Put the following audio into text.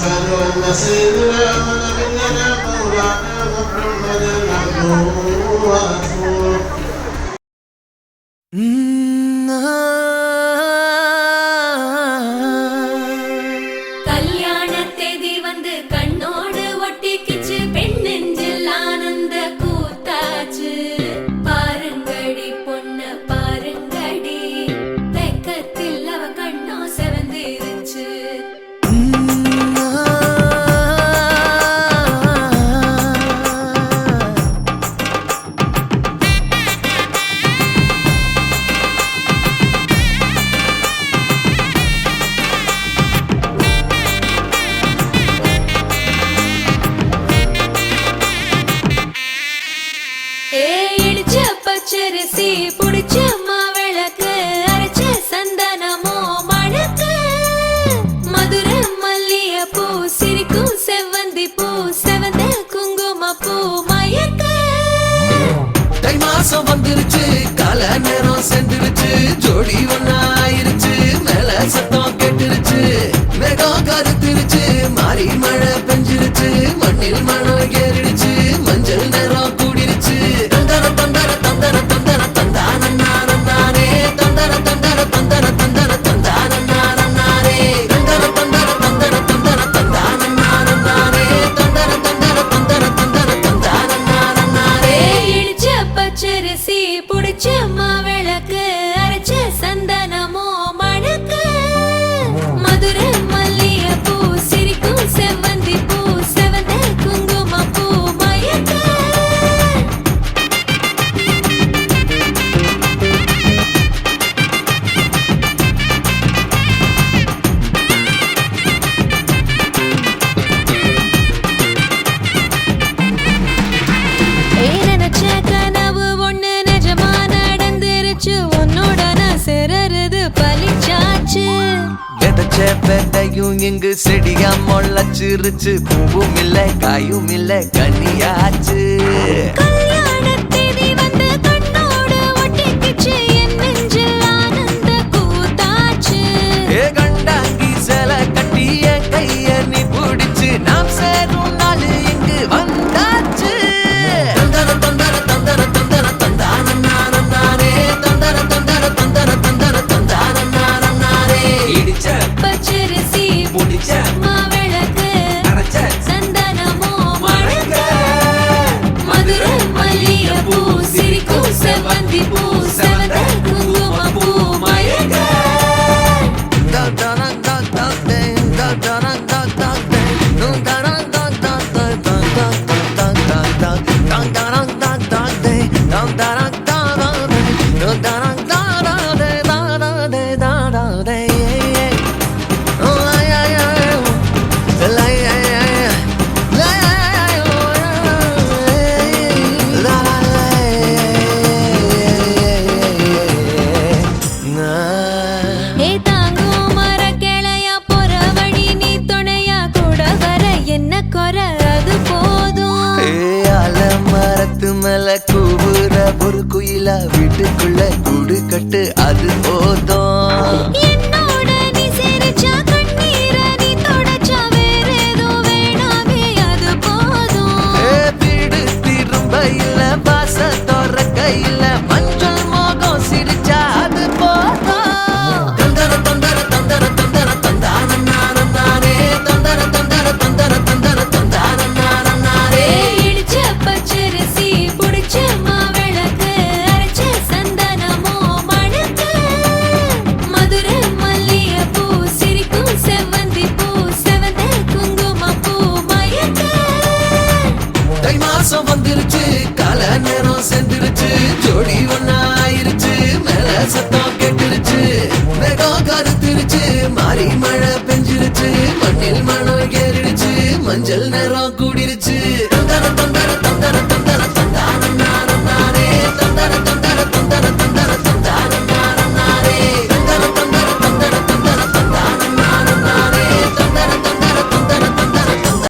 سيدنا ونبينا مولانا محمد عبده ورسوله கல்யாண தேதி வந்து கண்ணோடு ஒட்டிக்கிச்சு பெண் நெஞ்சில் ஆனந்த கூத்தாச்சு பாருங்கடி பொண்ணு பாருங்கடி வெக்கத்தில் அவ கண்ணோ செவந்திருச்சு பச்சரிசி புடிச்ச மாவிளக்கு அரைச்ச சந்தனமோ மணக்கு மதுர மல்லிய பூ சிரிக்கும் செவ்வந்தி பூ செவந்த குங்கும பூ மயக்க தை மாசம் வந்துருச்சு கால நேரம் சென்றுருச்சு ஜோடி ஒன்னாயிருச்சு மேல சத்தம் கேட்டுருச்சு மேகம் கருத்துருச்சு மாறி மழை பெஞ்சிருச்சு மண்ணில் மனம் ஏறிடுச்சு மஞ்சள் நேரம் கூடிருச்சு தந்தர தந்தர தந்தர தந்தர தந்தானே தந்தர தந்தர தந்தர தந்தர தந்தானே தந்தர தந்தர தந்தர தந்தர தந்தானே தந்தர தந்தர தந்தர தந்தர தந்தானே இடிச்ச பச்சரிசி புடிச்ச மாவிளக்கு அரைச்ச சந்தனமோ மணக்கு மதுர மல்லிய பூ சிரிக்கும் செவ்வந்தி பூ செவந்த குங்கும பூ மயக்க நினைச்ச கனவு ஒண்ணு நிஜமா நடந்துருச்சு உன்னோட நான் சிறருது பலிச்சாச்சு விதைச்ச விதையும் இங்கு செடியா முளைச்சிருச்சு பூவும் இல்ல காயும் இல்ல கனியாச்சு கல்யாண தேதி வந்து கண்ணோடு ஒட்டிக்கிச்சு என் நெஞ்சில் ஆனந்த கூத்தாச்சு ஏ கண்டாங்கி சில கட்டி என் கைய நீ பிடிச்சு நாம் சேரும் நாள் இங்கு வந்தாச்சு தந்தர தந்தர தந்தர தந்தர தந்தானே தந்தர தந்தர தந்தர தந்தர தந்தானே இடிச்ச பச்சரிசி முடிச்ச மாவிளக்கு அரைச்ச சந்தனமோ மணக்க மதுர மல்லிய பூ சிரிக்கும் செவ்வந்தி பூ செவந்த குங்கும பூ மயக்க ஏ தாங்கும் மர கிளையா போற வழி நீ துணையா கூட வர என்ன குறை அது போதும் மரத்து மேல கூவுற ஒரு குயிலா வீட்டுக்குள்ள கூடு கட்டு அது போதும் என்னோட நீ சிரிச்சா கண்ணீர நீ தொடச்சா வேற ஏதோ வேணாமே அது போதும் வீடு திரும்ப இல்ல பாச தோற கையில மஞ்சள் மோகம் சிரிச்சா அது போதும் தந்தர தந்தர தந்தர தந்தர தந்தானே தந்தர தந்தர தந்தர தந்தர தந்தானே இடிச்ச பச்சரிசி புடிச்ச மாவிளக்கு அரைச்ச சந்தனமோ மணக்க மதுர மல்லிய பூ சிரிக்கும் செவ்வந்தி பூ செவந்த குங்கும பூ மயக்க தை மாசம் வந்துருச்சு கால நேரம் சென்றுருச்சு ஜோடி ஒன்னாயிருச்சு மேல சத்தம் கேட்டுருச்சு மேகம் கருத்துருச்சு மாறி மழை பெஞ்சிருச்சு மண்ணில் மனம் ஏறிடுச்சு மஞ்சள் நேரம்